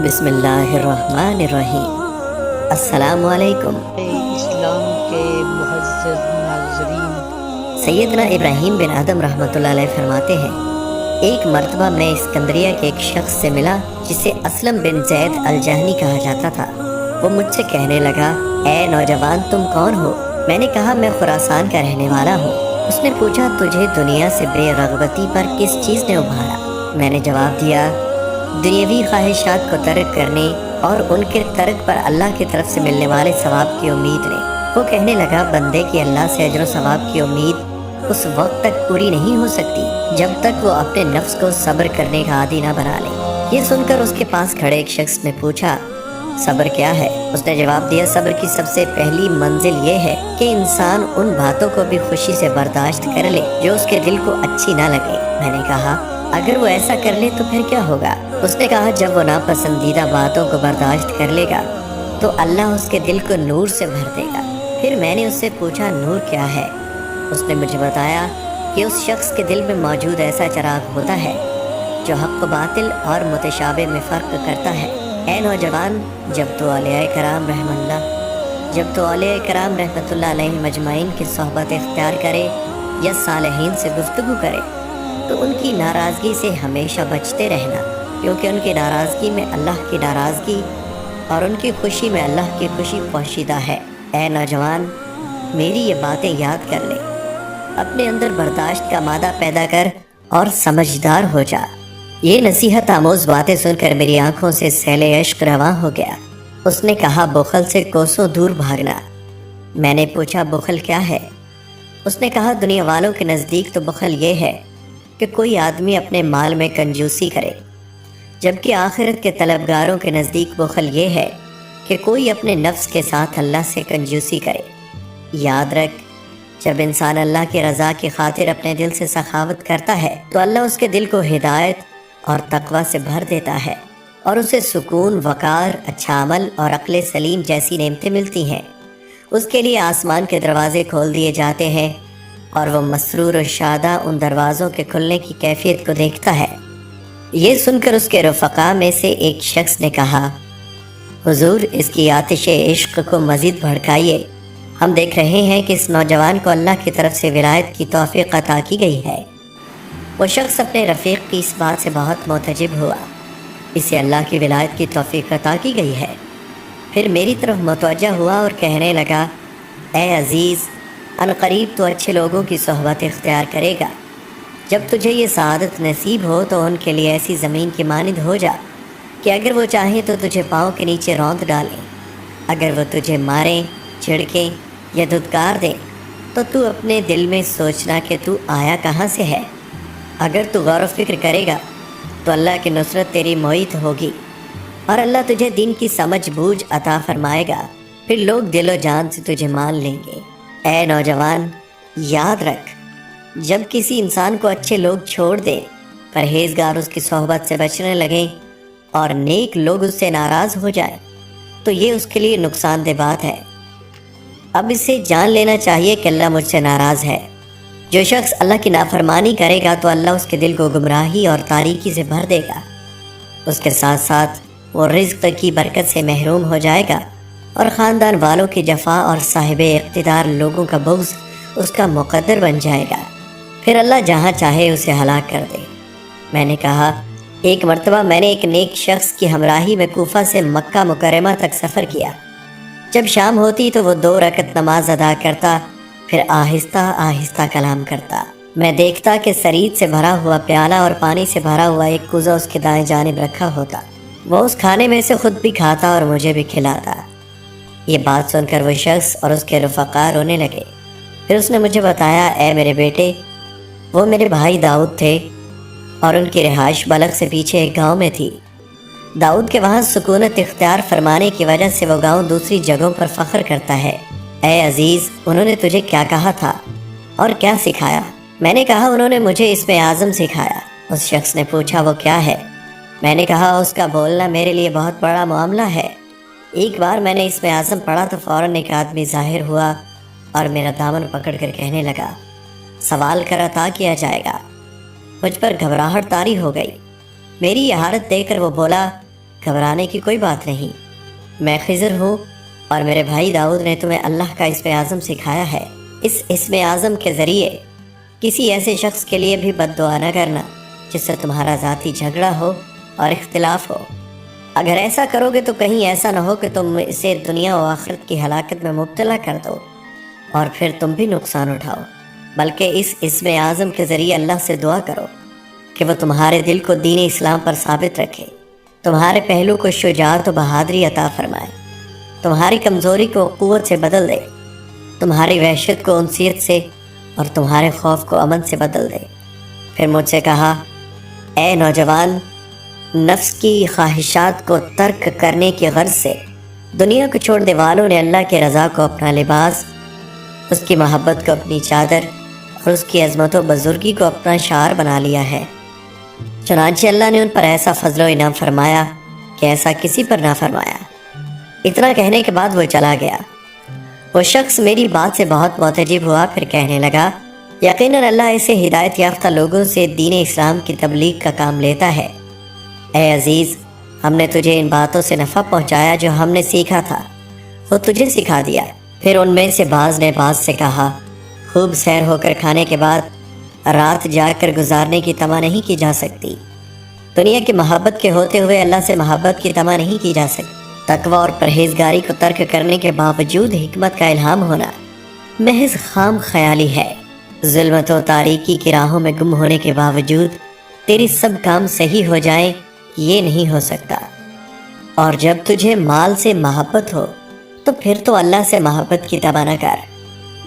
بسم اللہ الرحمن الرحیم۔ السلام علیکم۔ اسلام کے معزز ناظرین، سیدنا ابراہیم بن آدم رحمۃ اللہ علیہ فرماتے ہیں، ایک مرتبہ میں اسکندریہ کے ایک شخص سے ملا جسے اسلم بن زید الجہنی کہا جاتا تھا۔ وہ مجھ سے کہنے لگا، اے نوجوان، تم کون ہو؟ میں نے کہا، میں خراسان کا رہنے والا ہوں۔ اس نے پوچھا، تجھے دنیا سے بے رغبتی پر کس چیز نے ابھارا؟ میں نے جواب دیا، دنیاوی خواہشات کو ترک کرنے اور ان کے ترک پر اللہ کی طرف سے ملنے والے ثواب کی امید نے۔ وہ کہنے لگا، بندے کی اللہ سے اجر و ثواب کی امید اس وقت تک پوری نہیں ہو سکتی جب تک وہ اپنے نفس کو صبر کرنے کا عادی نہ بنا لے۔ یہ سن کر اس کے پاس کھڑے ایک شخص نے پوچھا، صبر کیا ہے؟ اس نے جواب دیا، صبر کی سب سے پہلی منزل یہ ہے کہ انسان ان باتوں کو بھی خوشی سے برداشت کر لے جو اس کے دل کو اچھی نہ لگے۔ میں نے کہا، اگر وہ ایسا کر لے تو پھر کیا ہوگا؟ اس نے کہا، جب وہ ناپسندیدہ باتوں کو برداشت کر لے گا تو اللہ اس کے دل کو نور سے بھر دے گا۔ پھر میں نے اس سے پوچھا، نور کیا ہے؟ اس نے مجھے بتایا کہ اس شخص کے دل میں موجود ایسا چراغ ہوتا ہے جو حق و باطل اور متشابہ میں فرق کرتا ہے۔ اے نوجوان، جب تو اولیاء کرام رحمت اللہ علیہ مجمعین کی صحبت اختیار کرے یا صالحین سے گفتگو کرے تو ان کی ناراضگی سے ہمیشہ بچتے رہنا، کیونکہ ان کی ناراضگی میں اللہ کی ناراضگی اور ان کی خوشی میں اللہ کی خوشی پوشیدہ ہے۔ اے نوجوان، میری یہ باتیں یاد کر لے، اپنے اندر برداشت کا مادہ پیدا کر اور سمجھدار ہو جا۔ یہ نصیحت آموز باتیں سن کر میری آنکھوں سے سیل عشق رواں ہو گیا۔ اس نے کہا، بخل سے کوسوں دور بھاگنا۔ میں نے پوچھا، بخل کیا ہے؟ اس نے کہا، دنیا والوں کے نزدیک تو بخل یہ ہے کہ کوئی آدمی اپنے مال میں کنجوسی کرے، جبکہ آخرت کے طلبگاروں کے نزدیک بخل یہ ہے کہ کوئی اپنے نفس کے ساتھ اللہ سے کنجوسی کرے۔ یاد رکھ، جب انسان اللہ کی رضا کی خاطر اپنے دل سے سخاوت کرتا ہے تو اللہ اس کے دل کو ہدایت اور تقوی سے بھر دیتا ہے اور اسے سکون، وقار، اچھا عمل اور عقل سلیم جیسی نعمتیں ملتی ہیں۔ اس کے لیے آسمان کے دروازے کھول دیے جاتے ہیں اور وہ مسرور و شادہ ان دروازوں کے کھلنے کی کیفیت کو دیکھتا ہے۔ یہ سن کر اس کے رفقا میں سے ایک شخص نے کہا، حضور، اس کی آتش عشق کو مزید بھڑکائیے۔ ہم دیکھ رہے ہیں کہ اس نوجوان کو اللہ کی طرف سے ولایت کی توفیق عطا کی گئی ہے۔ وہ شخص اپنے رفیق کی اس بات سے بہت معتجب ہوا، اسے اللہ کی ولایت کی توفیق عطا کی گئی ہے۔ پھر میری طرف متوجہ ہوا اور کہنے لگا، اے عزیز، عنقریب تو اچھے لوگوں کی صحبت اختیار کرے گا۔ جب تجھے یہ سعادت نصیب ہو تو ان کے لیے ایسی زمین کی مانند ہو جا کہ اگر وہ چاہیں تو تجھے پاؤں کے نیچے روند ڈالیں۔ اگر وہ تجھے ماریں، چھڑکیں یا دھتکار دیں تو اپنے دل میں سوچنا کہ تو آیا کہاں سے ہے۔ اگر تو غور و فکر کرے گا تو اللہ کی نصرت تیری معیت ہوگی اور اللہ تجھے دین کی سمجھ بوجھ عطا فرمائے گا۔ پھر لوگ دل و جان سے تجھے مان لیں گے۔ اے نوجوان، یاد رکھ، جب کسی انسان کو اچھے لوگ چھوڑ دیں، پرہیزگار اس کی صحبت سے بچنے لگیں اور نیک لوگ اس سے ناراض ہو جائیں تو یہ اس کے لیے نقصان دہ بات ہے۔ اب اسے جان لینا چاہیے کہ اللہ مجھ سے ناراض ہے۔ جو شخص اللہ کی نافرمانی کرے گا تو اللہ اس کے دل کو گمراہی اور تاریکی سے بھر دے گا۔ اس کے ساتھ ساتھ وہ رزق کی برکت سے محروم ہو جائے گا اور خاندان والوں کی جفا اور صاحب اقتدار لوگوں کا بغض اس کا مقدر بن جائے گا۔ پھر اللہ جہاں چاہے اسے ہلاک کر دے۔ میں نے کہا، ایک مرتبہ میں نے ایک نیک شخص کی ہمراہی میں کوفہ سے مکہ مکرمہ تک سفر کیا۔ جب شام ہوتی تو وہ 2 رکعت نماز ادا کرتا، پھر آہستہ آہستہ کلام کرتا۔ میں دیکھتا کہ سرید سے بھرا ہوا پیالہ اور پانی سے بھرا ہوا ایک کوزہ اس کے دائیں جانب رکھا ہوتا۔ وہ اس کھانے میں سے خود بھی کھاتا اور مجھے بھی کھلاتا۔ یہ بات سن کر وہ شخص اور اس کے رفقا رونے لگے۔ پھر اس نے مجھے بتایا، اے میرے بیٹے، وہ میرے بھائی داؤد تھے اور ان کی رہائش بلخ سے پیچھے ایک گاؤں میں تھی۔ داؤد کے وہاں سکونت اختیار فرمانے کی وجہ سے وہ گاؤں دوسری جگہوں پر فخر کرتا ہے۔ اے عزیز، انہوں نے تجھے کیا کہا تھا اور کیا سکھایا؟ میں نے کہا، انہوں نے مجھے اسم اعظم سکھایا۔ اس شخص نے پوچھا، وہ کیا ہے؟ میں نے کہا، اس کا بولنا میرے لیے بہت بڑا معاملہ ہے۔ ایک بار میں نے اسم اعظم پڑھا تو فوراً ایک آدمی ظاہر ہوا اور میرا دامن پکڑ کر کہنے لگا، سوال کر عطا کیا جائے گا۔ مجھ پر گھبراہٹ طاری ہو گئی۔ میری یہ حالت دیکھ کر وہ بولا، گھبرانے کی کوئی بات نہیں، میں خضر ہوں اور میرے بھائی داؤد نے تمہیں اللہ کا اسم اعظم سکھایا ہے۔ اس اسم اعظم کے ذریعے کسی ایسے شخص کے لیے بھی بد دعا نہ کرنا جس سے تمہارا ذاتی جھگڑا ہو اور اختلاف ہو۔ اگر ایسا کرو گے تو کہیں ایسا نہ ہو کہ تم اسے دنیا و آخرت کی ہلاکت میں مبتلا کر دو اور پھر تم بھی نقصان اٹھاؤ، بلکہ اس اسم اعظم کے ذریعے اللہ سے دعا کرو کہ وہ تمہارے دل کو دین اسلام پر ثابت رکھے، تمہارے پہلو کو شجاعت و بہادری عطا فرمائے، تمہاری کمزوری کو قوت سے بدل دے، تمہاری وحشت کو انسیت سے اور تمہارے خوف کو امن سے بدل دے۔ پھر مجھ سے کہا، اے نوجوان، نفس کی خواہشات کو ترک کرنے کی غرض سے دنیا کو چھوڑنے والوں نے اللہ کے رضا کو اپنا لباس، اس کی محبت کو اپنی چادر اور اس کی عظمت و بزرگی کو اپنا شعار بنا لیا ہے۔ چنانچہ اللہ نے ان پر ایسا فضل و انعام فرمایا کہ ایسا کسی پر نہ فرمایا۔ اتنا کہنے کے بعد وہ چلا گیا۔ وہ شخص میری بات سے بہت معتجب ہوا، پھر کہنے لگا، یقیناً اللہ ایسے ہدایت یافتہ لوگوں سے دین اسلام کی تبلیغ کا کام لیتا ہے۔ اے عزیز، ہم نے تجھے ان باتوں سے نفع پہنچایا جو ہم نے سیکھا تھا، وہ تجھے سکھا دیا۔ پھر ان میں سے بعض نے بعض سے کہا، خوب سیر ہو کر کھانے کے بعد رات جاگ کر گزارنے کی طمع نہیں کی جا سکتی۔ دنیا کی محبت کے ہوتے ہوئے اللہ سے محبت کی طمع نہیں کی جا سکتی۔ تقوی اور پرہیزگاری کو ترک کرنے کے باوجود حکمت کا الہام ہونا محض خام خیالی ہے۔ ظلمت و تاریکی کی راہوں میں گم ہونے کے باوجود تیری سب کام صحیح ہو جائیں، یہ نہیں ہو سکتا۔ اور جب تجھے مال سے محبت ہو تو پھر تو اللہ سے محبت کی طمع نہ کر۔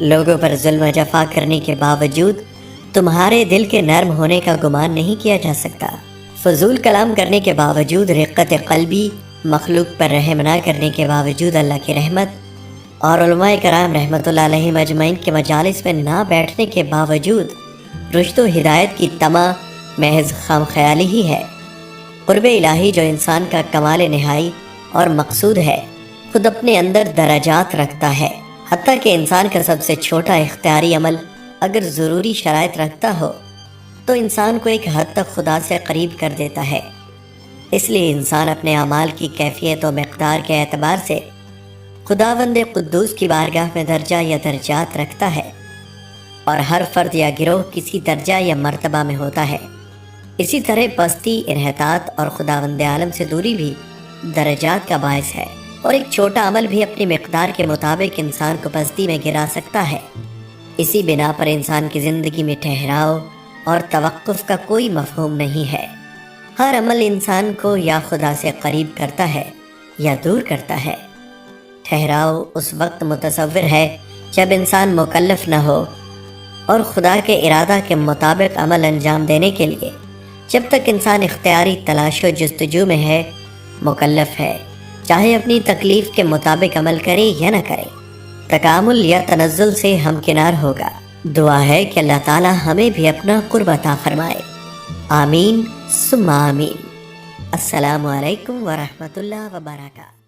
لوگوں پر ظلم و جفا کرنے کے باوجود تمہارے دل کے نرم ہونے کا گمان نہیں کیا جا سکتا۔ فضول کلام کرنے کے باوجود رقت قلبی، مخلوق پر رحم نہ کرنے کے باوجود اللہ کی رحمت، اور علماء کرام رحمت اللہ علیہ مجمعین کے مجالس میں نہ بیٹھنے کے باوجود رشد و ہدایت کی طمع محض خام خیالی ہی ہے۔ قرب الہی جو انسان کا کمال نہائی اور مقصود ہے، خود اپنے اندر درجات رکھتا ہے، حتیٰ کہ انسان کا سب سے چھوٹا اختیاری عمل اگر ضروری شرائط رکھتا ہو تو انسان کو ایک حد تک خدا سے قریب کر دیتا ہے۔ اس لیے انسان اپنے اعمال کی کیفیت و مقدار کے اعتبار سے خداوند قدوس کی بارگاہ میں درجہ یا درجات رکھتا ہے، اور ہر فرد یا گروہ کسی درجہ یا مرتبہ میں ہوتا ہے۔ اسی طرح پستی، انحطاط اور خداوند عالم سے دوری بھی درجات کا باعث ہے، اور ایک چھوٹا عمل بھی اپنی مقدار کے مطابق انسان کو پستی میں گرا سکتا ہے۔ اسی بنا پر انسان کی زندگی میں ٹھہراؤ اور توقف کا کوئی مفہوم نہیں ہے۔ ہر عمل انسان کو یا خدا سے قریب کرتا ہے یا دور کرتا ہے۔ ٹھہراؤ اس وقت متصور ہے جب انسان مکلف نہ ہو، اور خدا کے ارادہ کے مطابق عمل انجام دینے کے لیے جب تک انسان اختیاری تلاش و جستجو میں ہے، مکلف ہے، چاہے اپنی تکلیف کے مطابق عمل کرے یا نہ کرے، تکامل یا تنزل سے ہمکنار ہوگا۔ دعا ہے کہ اللہ تعالی ہمیں بھی اپنا قرب عطا فرمائے۔ آمین ثم آمین۔ السلام علیکم ورحمۃ اللہ وبرکاتہ۔